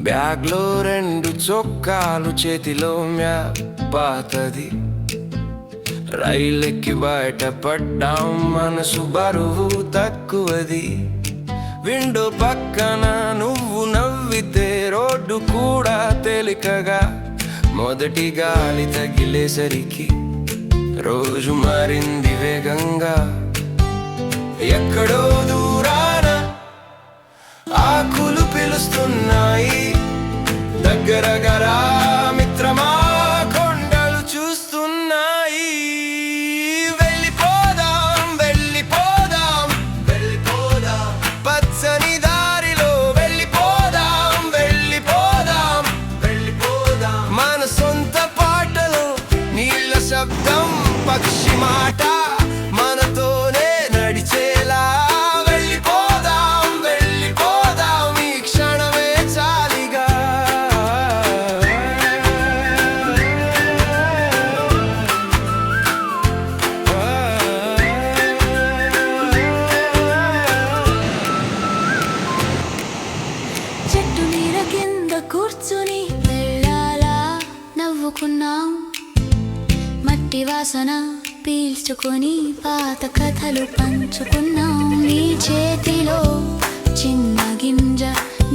బ్యాగ్లో 2 చొక్కాలు, చేతిలో మ్యాప్ పాతది. రైలెక్కి బయట పడ్డాం, మనసు బరువు తక్కువది. విండో పక్కన నువ్వు నవ్వితే రోడ్డు కూడా తేలికగా. మొదటి గాలి తగిలేసరికి రోజు మారింది వేగంగా. ఎక్కడో దూరాన ఆకులు పిలుస్తున్నాయి, దగ్గరగా రా మిత్రమా, కొండలు చూస్తున్నాయి. వెళ్ళిపోదాం వెళ్ళిపోదాం వెళ్ళిపోదాం, పచ్చని దారిలో వెళ్ళిపోదాం వెళ్ళిపోదాం వెళ్ళిపోదాం. మన సొంత పాటలు, నీళ్ళ శబ్దం, పక్షి మాట మనతోనే నడిచేలా. వెళ్ళిపోదాం వెళ్ళిపోదాం, ఈ క్షణమే చాలిగా. చెట్టు నీడ కింద కూర్చుని వెళ్ళాలా నవ్వుకున్నాం. మట్టి వాసన పీల్చుకొని పాత కథలు పంచుకున్నాం. నీ చేతిలో చిన్న గింజ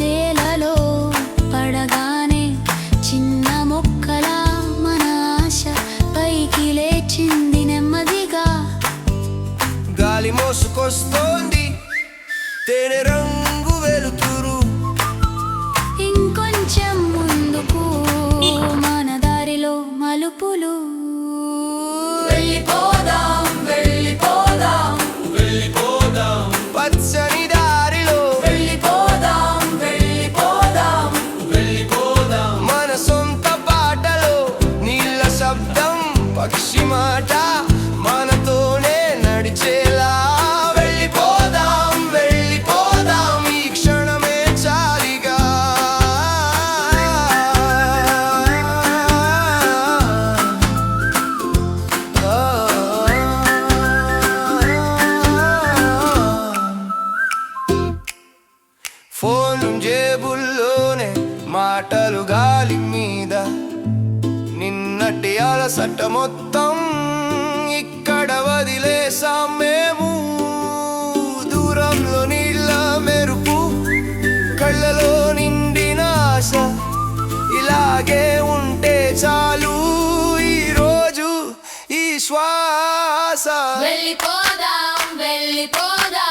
నేలలో పడగానే చిన్న మొక్కలా మన ఆశ పైకి లేచింది నెమ్మదిగా. గాలి మోసుకొస్తోంది తేనె రంగు వెలుతురు. ఇంకొంచెం ముందుకు మన దారిలో మలుపులు. వెళ్ళిపోదాం వెళ్ళిపోదాం వెళ్ళిపోదాం, పచ్చని దారిలో వెళ్ళిపోదాం వెళ్ళిపోదాం వెళ్ళిపోదాం. మన సొంత పాటలో, నీళ్ళ శబ్దం, పక్షి మాట మనతోనే నడిచేలా. వెళ్ళిపోదాం వెళ్ళిపోదాం, ఈ క్షణమే చాలిగా. ఫోన్ జేబుల్లోనే, మాటలు గాలి మీద. నిన్నటి అలసట మొత్తం ఇక్కడ వదిలేసాం మేము. దూరంలో నీళ్ళ మెరుపు, కళ్ళలో నిండిన ఆశ. ఇలాగే ఉంటే చాలు ఈరోజు ఈ శ్వాస. వెళ్ళిపోదాం వెళ్ళిపోదాం